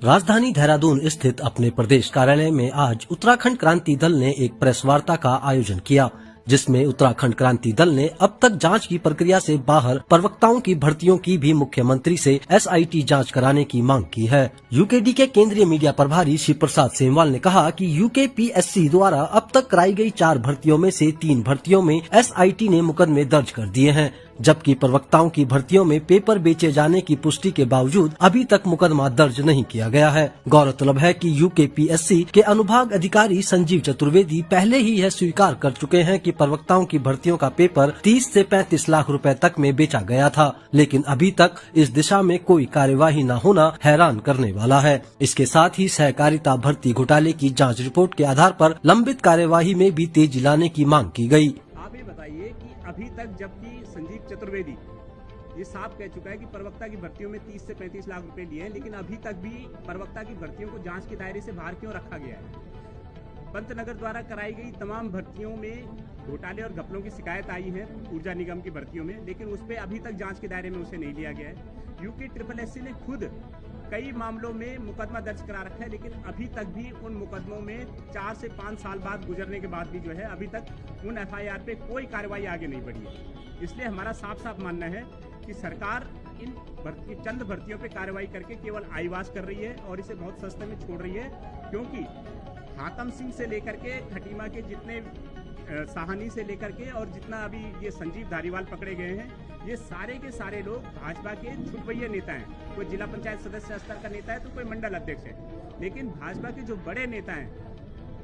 राजधानी देहरादून स्थित अपने प्रदेश कार्यालय में आज उत्तराखंड क्रांति दल ने एक प्रेस वार्ता का आयोजन किया, जिसमें उत्तराखंड क्रांति दल ने अब तक जांच की प्रक्रिया से बाहर प्रवक्ताओं की भर्तियों की भी मुख्यमंत्री से SIT जांच कराने की मांग की है। यूकेडी के केंद्रीय मीडिया प्रभारी शिव प्रसाद सेमवाल ने कहा कि UKPSC द्वारा अब तक कराई गई 4 भर्तियों में से 3 भर्तियों में SIT ने मुकदमे दर्ज कर दिए हैं, जबकि प्रवक्ताओं की भर्तियों में पेपर बेचे जाने की पुष्टि के बावजूद अभी तक मुकदमा दर्ज नहीं किया गया है। गौरतलब है कि UKPSC के अनुभाग अधिकारी संजीव चतुर्वेदी पहले ही यह स्वीकार कर चुके हैं कि प्रवक्ताओं की भर्तियों का पेपर 30 से 35 लाख रुपए तक में बेचा गया था, लेकिन अभी तक इस दिशा में कोई कार्यवाही न होना हैरान करने वाला है। इसके साथ ही सहकारिता भर्ती घोटाले की जाँच रिपोर्ट के आधार पर लंबित कार्यवाही में भी तेजी लाने की मांग की गयी। आप ये बताइए कि अभी तक जबकि संजीव चतुर्वेदी ये साफ कह चुका है कि प्रवक्ता की भर्तियों में 30 से 35 लाख रुपए लिए हैं, लेकिन अभी तक भी प्रवक्ता की भर्तियों को जांच के दायरे से बाहर क्यों रखा गया है। पंतनगर द्वारा कराई गई तमाम भर्तियों में घोटाले और घपलों की शिकायत आई है ऊर्जा निगम की भर्तियों में, लेकिन उस पर अभी तक जांच के दायरे में उसे नहीं लिया गया है। UKSSC ने खुद कई मामलों में मुकदमा दर्ज करा रखा है, लेकिन अभी तक भी उन मुकदमों में 4 से 5 साल बाद गुजरने के बाद भी जो है अभी तक उन FIR पे कोई कार्रवाई आगे नहीं बढ़ी है। इसलिए हमारा साफ साफ मानना है कि सरकार इन चंद भर्तियों पे कार्रवाई करके केवल आईवास कर रही है और इसे बहुत सस्ते में छोड़ रही है, क्योंकि हातम सिंह से लेकर के खटीमा के जितने साहनी से लेकर के और जितना अभी ये संजीव धारीवाल पकड़े गए हैं, ये सारे के सारे लोग भाजपा के छुटभैया नेता हैं। कोई जिला पंचायत सदस्य स्तर का नेता है तो कोई मंडल अध्यक्ष है, लेकिन भाजपा के जो बड़े नेता हैं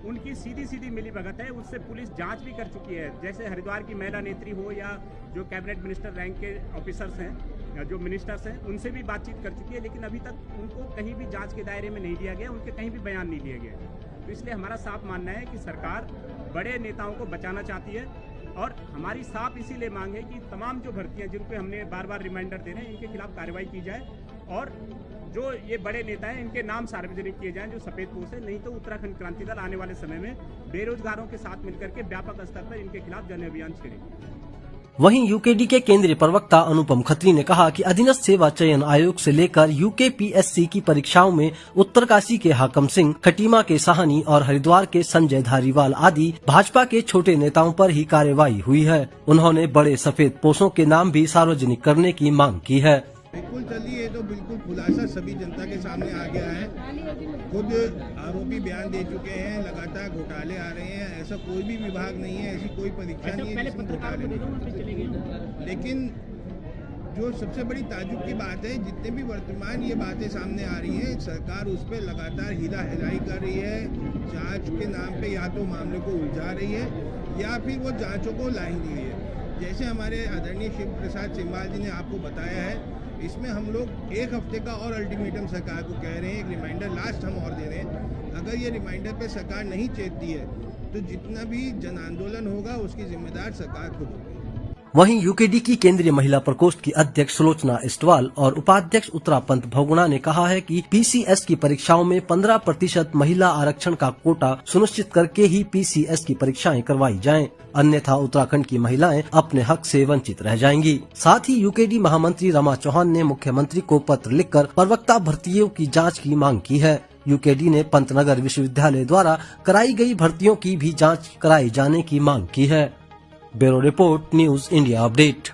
उनकी सीधी सीधी मिलीभगत है। उससे पुलिस जांच भी कर चुकी है। जैसे हरिद्वार की महिला नेत्री हो या जो कैबिनेट मिनिस्टर रैंक के ऑफिसर्स हैं, जो मिनिस्टर्स हैं, उनसे भी बातचीत कर चुकी है, लेकिन अभी तक उनको कहीं भी जांच के दायरे में नहीं लिया गया, उनके कहीं भी बयान नहीं लिए गए। तो इसलिए हमारा साफ मानना है कि सरकार बड़े नेताओं को बचाना चाहती है, और हमारी साफ इसीलिए मांग है कि तमाम जो भर्तियां जिन पे हमने बार बार रिमाइंडर दे रहे हैं, इनके खिलाफ कार्रवाई की जाए और जो ये बड़े नेता हैं इनके नाम सार्वजनिक किए जाएं जो सफेद पोश है। नहीं तो उत्तराखंड क्रांति दल आने वाले समय में बेरोजगारों के साथ मिलकर के व्यापक स्तर पर इनके खिलाफ जन अभियान छेड़ेगी। वहीं यूकेडी के केंद्रीय प्रवक्ता अनुपम खत्री ने कहा कि अधीनस्थ सेवा चयन आयोग से लेकर UKPSC की परीक्षाओं में उत्तरकाशी के हाकम सिंह, खटीमा के साहनी और हरिद्वार के संजय धारीवाल आदि भाजपा के छोटे नेताओं पर ही कार्रवाई हुई है। उन्होंने बड़े सफेद पोशों के नाम भी सार्वजनिक करने की मांग की है। बिल्कुल चलिए, तो बिल्कुल खुलासा सभी जनता के सामने आ गया है। खुद आरोपी बयान दे चुके हैं, लगातार घोटाले आ रहे हैं। ऐसा कोई भी विभाग नहीं है, ऐसी कोई परीक्षा नहीं है जिसमें घोटाले नहीं। लेकिन जो सबसे बड़ी ताज्जुब की बात है, जितने भी वर्तमान ये बातें सामने आ रही हैं, सरकार उस पर लगातार हीरा हेराई कर रही है। जांच के नाम पे या तो मामले को उलझा रही है या फिर वो जांचों को ला ही नहीं रही है। जैसे हमारे आदरणीय शिव प्रसाद सेमवाल जी ने आपको बताया है, इसमें हम लोग 1 हफ्ते का और अल्टीमेटम सरकार को कह रहे हैं, एक रिमाइंडर लास्ट हम और दे रहे हैं। अगर ये रिमाइंडर पे सरकार नहीं चेतती है तो जितना भी जन आंदोलन होगा उसकी जिम्मेदार सरकार खुद होगी। वहीं यूकेडी की केंद्रीय महिला प्रकोष्ठ की अध्यक्ष सुलोचना इस्टवाल और उपाध्यक्ष उत्तरापंत भगुणा ने कहा है कि PCS की परीक्षाओं में 15% महिला आरक्षण का कोटा सुनिश्चित करके ही PCS की परीक्षाएं करवाई जाएं, अन्यथा उत्तराखंड की महिलाएं अपने हक से वंचित रह जाएंगी। साथ ही यूकेडी महामंत्री रमा चौहान ने मुख्यमंत्री को पत्र लिखकर प्रवक्ता भर्तियों की जाँच की मांग की है। यूकेडी ने पंतनगर विश्वविद्यालय द्वारा कराई गई भर्तियों की भी जाँच कराए जाने की मांग की है। Bureau report, news India update.